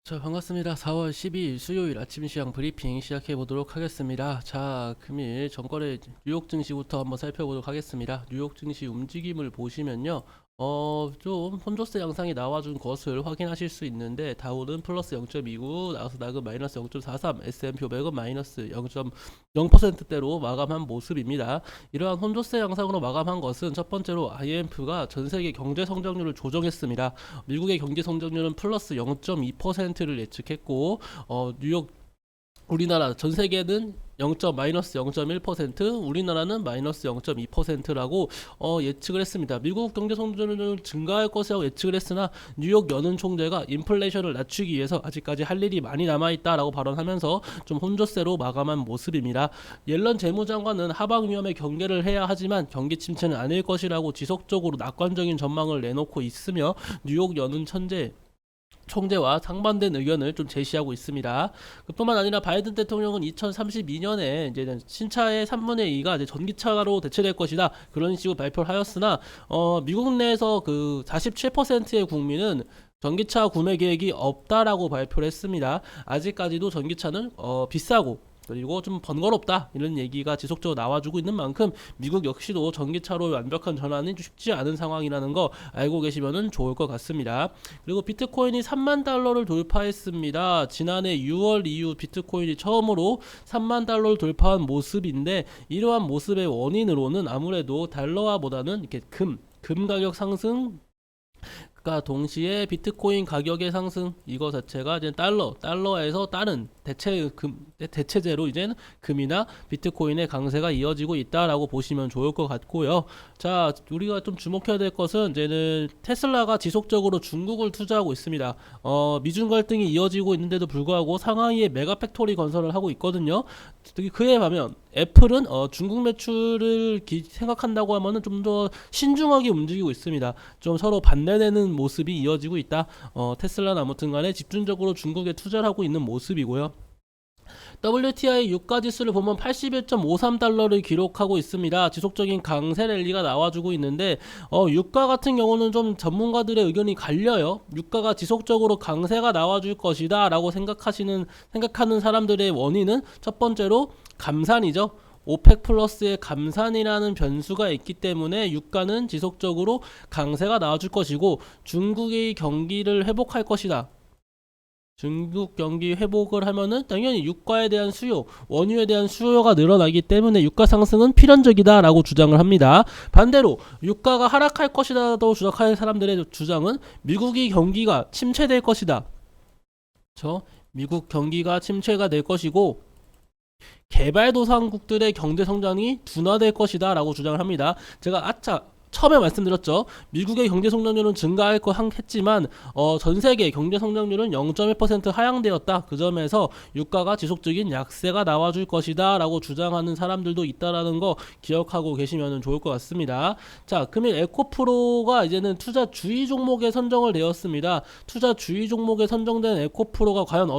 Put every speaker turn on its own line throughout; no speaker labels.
자, 반갑습니다. 4월 12일 수요일 아침 시장 브리핑 시작해 보도록 하겠습니다. 자, 금일 전거래 뉴욕 증시부터 한번 살펴보도록 하겠습니다. 뉴욕 증시 움직임을 보시면요. 좀 혼조세 양상이 나와준 것을 확인하실 수 있는데 다우는 플러스 0.29, 나스닥은 마이너스 0.43, S&P 500은 마이너스 0.0%대로 마감한 모습입니다. 이러한 혼조세 양상으로 마감한 것은 첫 번째로 IMF가 전 세계 경제 성장률을 조정했습니다. 미국의 경제 성장률은 플러스 0.2%를 예측했고, 뉴욕 우리나라 전 세계는 마이너스 0.1%, 우리나라는 마이너스 0.2%라고 예측을 했습니다. 미국 경제 성장률은 증가할 것이라고 예측을 했으나 뉴욕 연은 총재가 인플레이션을 낮추기 위해서 아직까지 할 일이 많이 남아있다라고 발언하면서 좀 혼조세로 마감한 모습입니다. 옐런 재무장관은 하방 위험에 경계를 해야 하지만 경기 침체는 아닐 것이라고 지속적으로 낙관적인 전망을 내놓고 있으며 뉴욕 연은 총재와 상반된 의견을 좀 제시하고 있습니다. 그뿐만 아니라 바이든 대통령은 2032년에 이제 신차의 3분의 2가 이제 전기차로 대체될 것이다. 그런 식으로 발표를 하였으나 미국 내에서 그 47%의 국민은 전기차 구매 계획이 없다라고 발표를 했습니다. 아직까지도 전기차는 비싸고 그리고 좀 번거롭다 이런 얘기가 지속적으로 나와주고 있는 만큼 미국 역시도 전기차로 완벽한 전환이 쉽지 않은 상황이라는 거 알고 계시면 좋을 것 같습니다. 그리고 비트코인이 3만 달러를 돌파했습니다. 지난해 6월 이후 비트코인이 처음으로 3만 달러를 돌파한 모습인데 이러한 모습의 원인으로는 아무래도 달러화보다는 이렇게 금 가격 상승 가 동시에 비트코인 가격의 상승 이거 자체가 이제 달러에서 다른 대체제로 이제는 금이나 비트코인의 강세가 이어지고 있다라고 보시면 좋을 것 같고요. 자, 우리가 좀 주목해야 될 것은 이제는 테슬라가 지속적으로 중국을 투자하고 있습니다. 미중 갈등이 이어지고 있는데도 불구하고 상하이에 메가 팩토리 건설을 하고 있거든요. 그에 반면 애플은 중국 매출을 생각한다고 하면은 좀 더 신중하게 움직이고 있습니다. 좀 서로 반대되는 모습이 이어지고 있다. 테슬라는 아무튼 간에 집중적으로 중국에 투자를 하고 있는 모습이고요. WTI 유가 지수를 보면 81.53달러를 기록하고 있습니다. 지속적인 강세 랠리가 나와주고 있는데 유가 같은 경우는 좀 전문가들의 의견이 갈려요. 유가가 지속적으로 강세가 나와줄 것이다 라고 생각하는 사람들의 원인은 첫 번째로 감산이죠. 오펙 플러스의 감산이라는 변수가 있기 때문에 유가는 지속적으로 강세가 나와줄 것이고 중국이 경기를 회복할 것이다. 중국 경기 회복을 하면은 당연히 유가에 대한 수요, 원유에 대한 수요가 늘어나기 때문에 유가 상승은 필연적이다라고 주장을 합니다. 반대로 유가가 하락할 것이다도 주장하는 사람들의 주장은 미국이 경기가 침체될 것이다. 미국 경기가 침체가 될 것이고 개발도상국들의 경제 성장이 둔화될 것이다 라고 주장을 합니다. 제가 처음에 말씀드렸죠. 미국의 경제 성장률은 증가할 거 했지만 전 세계 경제 성장률은 0.1% 하향되었다. 그 점에서 유가가 지속적인 약세가 나와줄 것이다 라고 주장하는 사람들도 있다라는 거 기억하고 계시면 좋을 것 같습니다. 자, 금일 에코프로가 이제는 투자 주의 종목에 선정을 되었습니다. 투자 주의 종목에 선정된 에코프로가 과연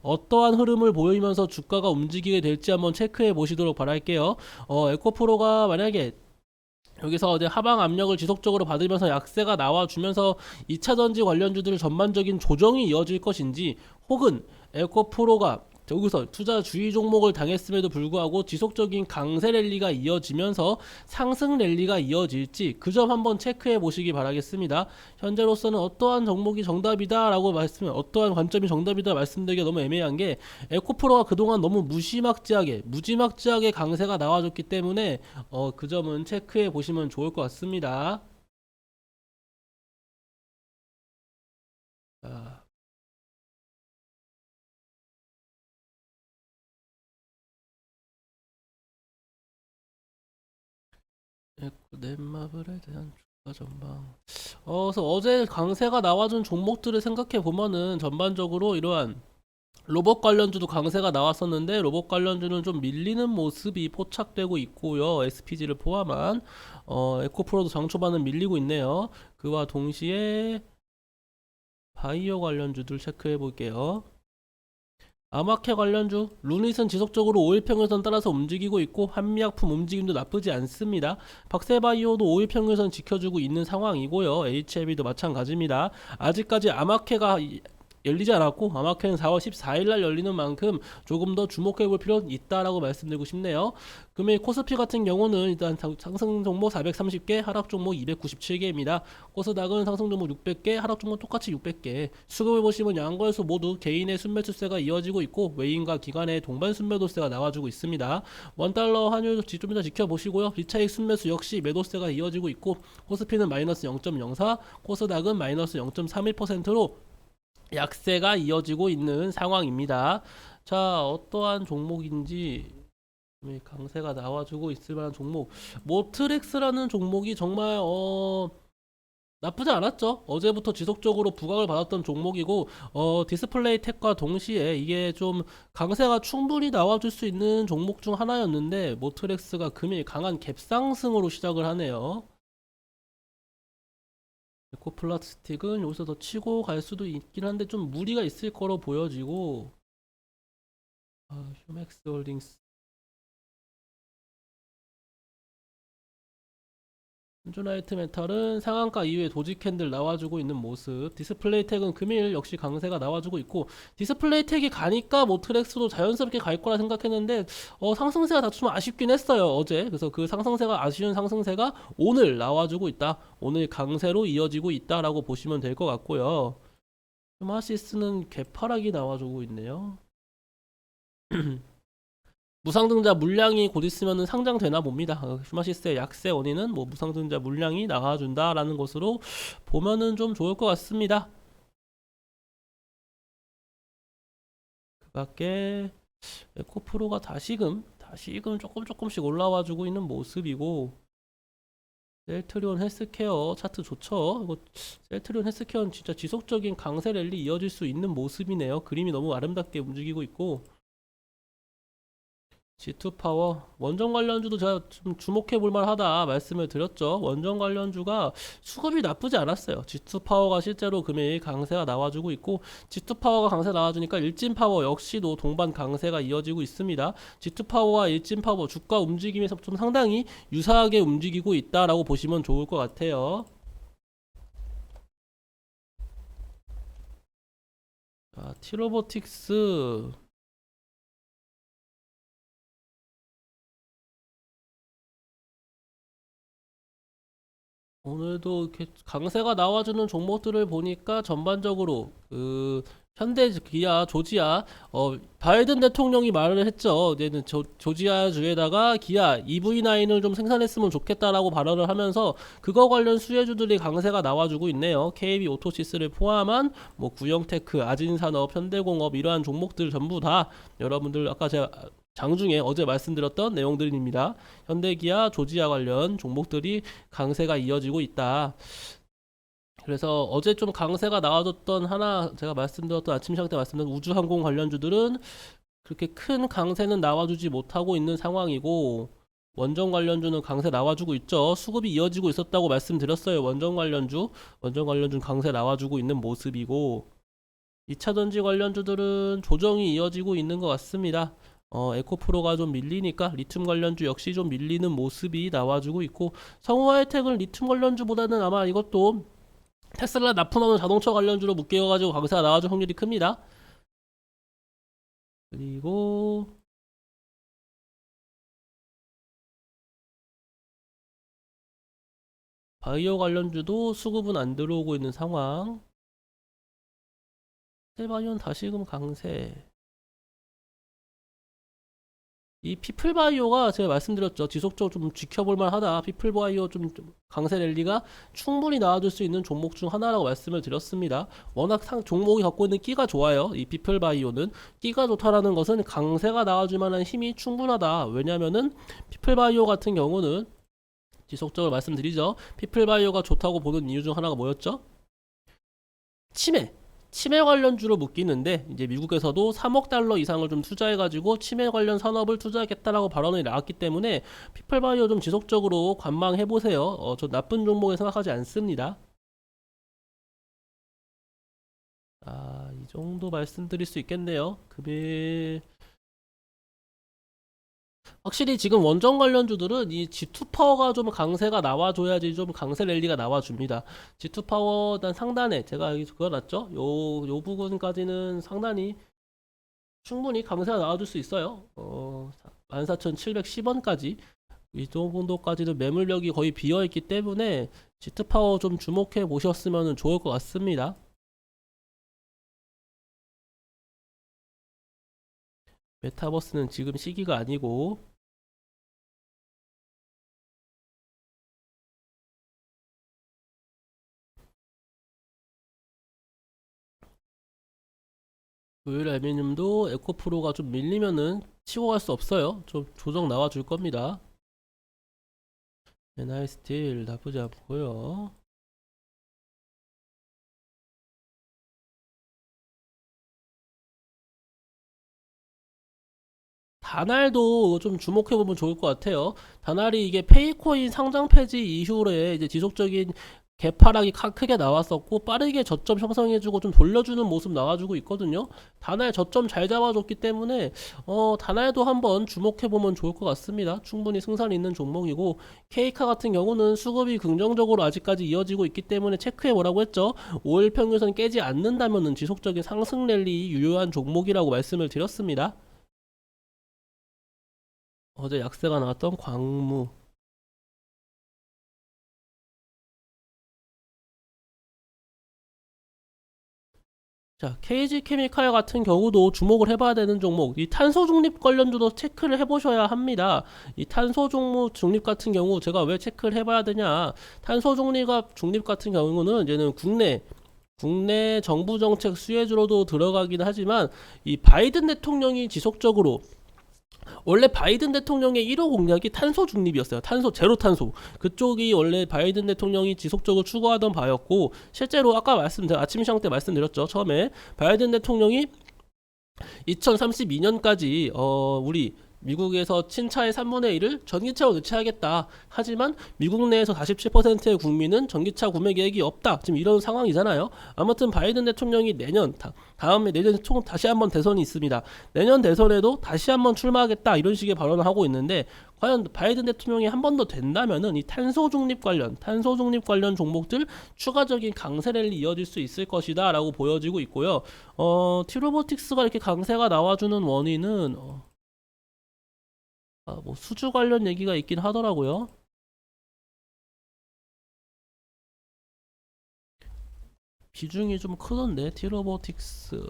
어떠한 흐름을 보이면서 주가가 움직이게 될지 한번 체크해 보시도록 바랄게요. 에코프로가 만약에 여기서 이제 하방 압력을 지속적으로 받으면서 약세가 나와주면서 2차전지 관련주들 전반적인 조정이 이어질 것인지 혹은 에코프로가 여기서 투자 주의 종목을 당했음에도 불구하고 지속적인 강세 랠리가 이어지면서 상승 랠리가 이어질지 그 점 한번 체크해 보시기 바라겠습니다. 현재로서는 어떠한 종목이 정답이다라고 어떠한 관점이 정답이다 말씀드리기가 너무 애매한 게 에코프로가 그동안 너무 무지막지하게 강세가 나와줬기 때문에 그 점은 체크해 보시면 좋을 것 같습니다. 자, 넷마블에 대한 주가 전망. 그래서 어제 강세가 나와준 종목들을 생각해 보면은 전반적으로 이러한 로봇 관련주도 강세가 나왔었는데 로봇 관련주는 좀 밀리는 모습이 포착되고 있고요. SPG를 포함한 에코프로도 장초반은 밀리고 있네요. 그와 동시에 바이오 관련주들 체크해 볼게요. 아마케 관련주 루닛은 지속적으로 5일평균선 따라서 움직이고 있고 한미약품 움직임도 나쁘지 않습니다. 박세바이오도 5일평균선 지켜주고 있는 상황이고요. HLB도 마찬가지입니다. 아직까지 아마케가 열리지 않았고 아마캔 4월 14일 날 열리는 만큼 조금 더 주목해 볼 필요는 있다라고 말씀드리고 싶네요. 금일 코스피 같은 경우는 일단 상승 종목 430개, 하락 종목 297개입니다. 코스닥은 상승 종목 600개, 하락 종목 똑같이 600개. 수급을 보시면 양거래소 모두 개인의 순매수세가 이어지고 있고 외인과 기관의 동반 순매도세가 나와주고 있습니다. 원달러 환율 좀 이따 지켜보시고요. 리차익 순매수 역시 매도세가 이어지고 있고 코스피는 마이너스 0.04, 코스닥은 마이너스 0.31%로 약세가 이어지고 있는 상황입니다. 자, 어떠한 종목인지 강세가 나와주고 있을 만한 종목. 모트렉스라는 종목이 정말 나쁘지 않았죠. 어제부터 지속적으로 부각을 받았던 종목이고 디스플레이 텍과 동시에 이게 좀 강세가 충분히 나와줄 수 있는 종목 중 하나였는데 모트렉스가 금일 강한 갭상승으로 시작을 하네요. 에코플라스틱은 여기서 더 치고 갈 수도 있긴 한데 좀 무리가 있을 거로 보여지고 휴맥스 홀딩스 현존라이트 메탈은 상한가 이후에 도지 캔들 나와주고 있는 모습. 디스플레이텍은 금일 역시 강세가 나와주고 있고 디스플레이텍이 가니까 모트렉스도 자연스럽게 갈 거라 생각했는데 상승세가 다 좀 아쉽긴 했어요 어제. 그래서 그 상승세가 아쉬운 상승세가 오늘 나와주고 있다. 오늘 강세로 이어지고 있다라고 보시면 될 것 같고요. 휴마시스는 개파락이 나와주고 있네요. 무상증자 물량이 곧 있으면 상장되나 봅니다. 휴마시스의 약세 원인은 뭐 무상증자 물량이 나와준다라는 것으로 보면은 좀 좋을 것 같습니다. 그 밖에 에코프로가 다시금 조금씩 올라와주고 있는 모습이고 셀트리온 헬스케어 차트 좋죠. 이거 셀트리온 헬스케어는 진짜 지속적인 강세 랠리 이어질 수 있는 모습이네요. 그림이 너무 아름답게 움직이고 있고 G2파워 원전 관련주도 제가 좀 주목해 볼 만하다 말씀을 드렸죠. 원전 관련주가 수급이 나쁘지 않았어요. G2파워가 실제로 금일 강세가 나와주고 있고 G2파워가 강세 나와주니까 일진파워 역시도 동반 강세가 이어지고 있습니다. G2파워와 일진파워 주가 움직임에서 좀 상당히 유사하게 움직이고 있다라고 보시면 좋을 것 같아요. 자, T로보틱스 오늘도 이렇게 강세가 나와주는 종목들을 보니까 전반적으로 현대 기아 조지아 바이든 대통령이 말을 했죠. 이제는 조지아 주에다가 기아 EV9을 좀 생산했으면 좋겠다라고 발언을 하면서 그거 관련 수혜주들이 강세가 나와주고 있네요. KB 오토시스를 포함한 뭐 구형테크, 아진산업, 현대공업 이러한 종목들 전부 다 여러분들 아까 제가 장중에 어제 말씀드렸던 내용들입니다. 현대기아, 조지아 관련 종목들이 강세가 이어지고 있다. 그래서 어제 좀 강세가 나와줬던 하나 제가 말씀드렸던 아침 시장 때 말씀드린 우주항공 관련주들은 그렇게 큰 강세는 나와주지 못하고 있는 상황이고 원전 관련주는 강세 나와주고 있죠. 수급이 이어지고 있었다고 말씀드렸어요. 원전 관련주 강세 나와주고 있는 모습이고 2차전지 관련주들은 조정이 이어지고 있는 것 같습니다. 에코프로가 좀 밀리니까 리튬 관련주 역시 좀 밀리는 모습이 나와주고 있고 성우하이텍은 리튬 관련주보다는 아마 이것도 테슬라 납품하는 자동차 관련주로 묶여가지고 강세가 나와줄 확률이 큽니다. 그리고 바이오 관련주도 수급은 안 들어오고 있는 상황. 셀바이오는 다시금 강세. 이 피플바이오가 제가 말씀드렸죠. 지속적으로 좀 지켜볼 만하다. 피플바이오 좀 강세 랠리가 충분히 나와줄 수 있는 종목 중 하나라고 말씀을 드렸습니다. 워낙 종목이 갖고 있는 끼가 좋아요. 이 피플바이오는 끼가 좋다라는 것은 강세가 나와줄 만한 힘이 충분하다. 왜냐면은 피플바이오 같은 경우는 지속적으로 말씀드리죠. 피플바이오가 좋다고 보는 이유 중 하나가 뭐였죠? 치매 관련주로 묶이는데 이제 미국에서도 3억 달러 이상을 좀 투자해가지고 치매 관련 산업을 투자하겠다라고 발언이 나왔기 때문에 피플바이오 좀 지속적으로 관망해보세요. 저 나쁜 종목에 생각하지 않습니다. 이 정도 말씀드릴 수 있겠네요. 금일 확실히 지금 원전 관련주들은 이 G2 파워가 좀 강세가 나와줘야지 좀 강세 랠리가 나와줍니다. G2 파워 일단 상단에 제가 여기 그어놨죠? 요 부분까지는 상당히 충분히 강세가 나와줄 수 있어요. 14,710원까지 이 정도까지는 매물력이 거의 비어있기 때문에 G2 파워 좀 주목해 보셨으면 좋을 것 같습니다. 메타버스는 지금 시기가 아니고 조일 알미늄도 에코프로가 좀 밀리면은 치고 갈 수 없어요. 좀 조정 나와 줄 겁니다. NI스틸 나쁘지 않고요. 다날도 좀 주목해보면 좋을 것 같아요. 다날이 이게 페이코인 상장 폐지 이후에 이제 지속적인 개파락이 크게 나왔었고 빠르게 저점 형성해주고 좀 돌려주는 모습 나와주고 있거든요. 다날 저점 잘 잡아줬기 때문에 다날도 한번 주목해보면 좋을 것 같습니다. 충분히 승산 있는 종목이고 케이카 같은 경우는 수급이 긍정적으로 아직까지 이어지고 있기 때문에 체크해보라고 했죠. 5일 평균선 깨지 않는다면 지속적인 상승 랠리 유효한 종목이라고 말씀을 드렸습니다. 어제 약세가 나왔던 광무. 자, KG 케미칼 같은 경우도 주목을 해봐야 되는 종목. 이 탄소 중립 관련주도 체크를 해보셔야 합니다. 이 탄소 종목 중립 같은 경우 제가 왜 체크를 해봐야 되냐? 탄소 중립 같은 경우는 이제는 국내 정부 정책 수혜주로도 들어가긴 하지만 이 바이든 대통령이 지속적으로 원래 바이든 대통령의 1호 공약이 탄소 중립이었어요. 탄소 제로 탄소. 그쪽이 원래 바이든 대통령이 지속적으로 추구하던 바였고 실제로 아까 제가 아침 시장 때 말씀드렸죠. 처음에 바이든 대통령이 2032년까지 우리 미국에서 친차의 3분의 1을 전기차로 교체하겠다. 하지만 미국 내에서 47%의 국민은 전기차 구매 계획이 없다. 지금 이런 상황이잖아요. 아무튼 바이든 대통령이 다음에 내년 총 다시 한번 대선이 있습니다. 내년 대선에도 다시 한번 출마하겠다. 이런 식의 발언을 하고 있는데 과연 바이든 대통령이 한 번 더 된다면은 이 탄소 중립 관련 종목들 추가적인 강세 랠리 이어질 수 있을 것이다라고 보여지고 있고요. 티로보틱스가 이렇게 강세가 나와주는 원인은 뭐 수주 관련 얘기가 있긴 하더라고요. 비중이 좀 크던데 티로보틱스.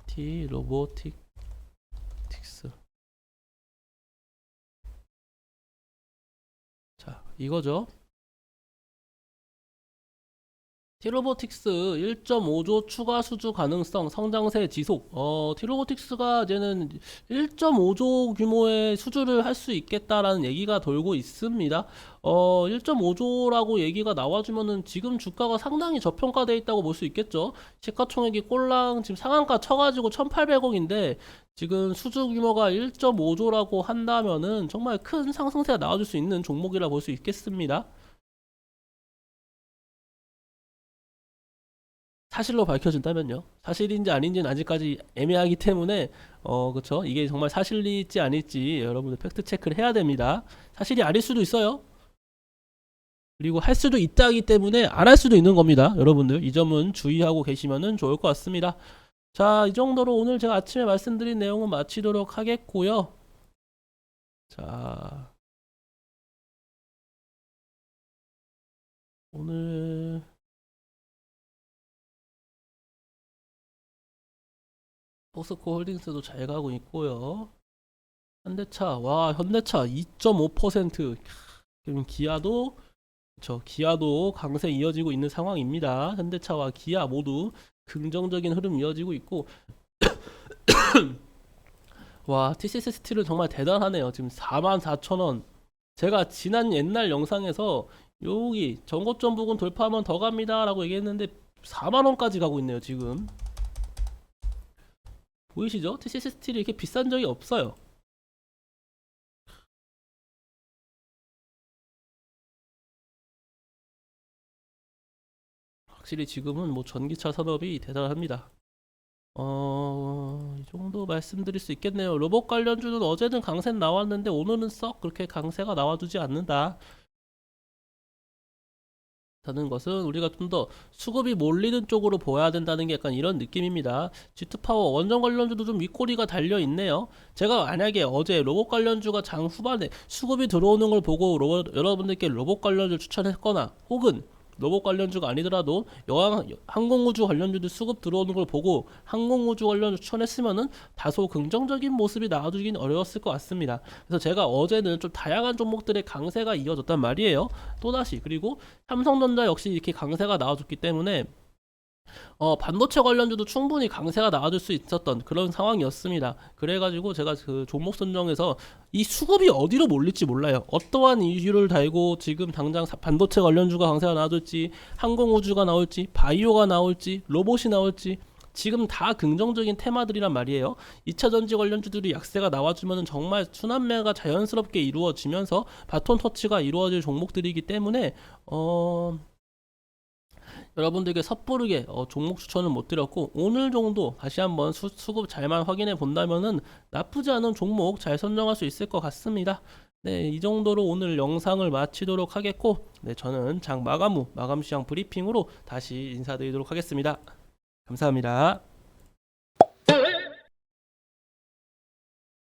티로보틱스. 자, 이거죠. 티로보틱스 1.5조 추가 수주 가능성 성장세 지속. 티로보틱스가 이제는 1.5조 규모의 수주를 할 수 있겠다라는 얘기가 돌고 있습니다. 1.5조라고 얘기가 나와주면은 지금 주가가 상당히 저평가돼 있다고 볼 수 있겠죠. 시가총액이 꼴랑 지금 상한가 쳐가지고 1,800억인데 지금 수주 규모가 1.5조라고 한다면은 정말 큰 상승세가 나와줄 수 있는 종목이라 볼 수 있겠습니다. 사실로 밝혀진다면요. 사실인지 아닌지는 아직까지 애매하기 때문에 그쵸, 이게 정말 사실일지 아닐지 여러분들 팩트 체크를 해야 됩니다. 사실이 아닐 수도 있어요. 그리고 할 수도 있다기 때문에 안 할 수도 있는 겁니다. 여러분들 이 점은 주의하고 계시면 좋을 것 같습니다. 자, 이 정도로 오늘 제가 아침에 말씀드린 내용은 마치도록 하겠고요. 자, 오늘 포스코 홀딩스도 잘 가고 있고요. 현대차 2.5%. 그럼 기아도 강세 이어지고 있는 상황입니다. 현대차와 기아 모두 긍정적인 흐름 이어지고 있고, 와, TCS 스틸은 정말 대단하네요. 지금 44,000원. 제가 지난 옛날 영상에서 여기 전고점 부근 돌파하면 더 갑니다라고 얘기했는데 4만원까지 가고 있네요, 지금. 보이시죠? TCS 스틸이 이렇게 비싼 적이 없어요. 확실히 지금은 뭐 전기차 산업이 대단합니다. 이 정도 말씀드릴 수 있겠네요. 로봇 관련주는 어제는 강세 나왔는데 오늘은 썩 그렇게 강세가 나와주지 않는다. 다는 것은 우리가 좀 더 수급이 몰리는 쪽으로 보여야 된다는 게 약간 이런 느낌입니다. G2파워 원전 관련주도 좀 윗꼬리가 달려 있네요. 제가 만약에 어제 로봇 관련주가 장 후반에 수급이 들어오는 걸 보고 여러분들께 로봇 관련주 추천했거나 혹은 로봇 관련주가 아니더라도 항공우주 관련주도 수급 들어오는 걸 보고 항공우주 관련주 추천했으면은 다소 긍정적인 모습이 나와주긴 어려웠을 것 같습니다. 그래서 제가 어제는 좀 다양한 종목들의 강세가 이어졌단 말이에요. 또다시 그리고 삼성전자 역시 이렇게 강세가 나와줬기 때문에 반도체 관련주도 충분히 강세가 나와줄 수 있었던 그런 상황이었습니다. 그래가지고 제가 그 종목 선정에서 이 수급이 어디로 몰릴지 몰라요. 어떠한 이유를 달고 지금 당장 반도체 관련주가 강세가 나와줄지, 항공우주가 나올지, 바이오가 나올지, 로봇이 나올지 지금 다 긍정적인 테마들이란 말이에요. 2차전지 관련주들이 약세가 나와주면 정말 순환매가 자연스럽게 이루어지면서 바톤 터치가 이루어질 종목들이기 때문에 여러분들께 섣부르게 종목 추천을 못 드렸고 오늘 정도 다시 한번 수급 잘만 확인해 본다면은 나쁘지 않은 종목 잘 선정할 수 있을 것 같습니다. 네, 이 정도로 오늘 영상을 마치도록 하겠고, 네, 저는 장 마감 후 마감 시장 브리핑으로 다시 인사드리도록 하겠습니다. 감사합니다.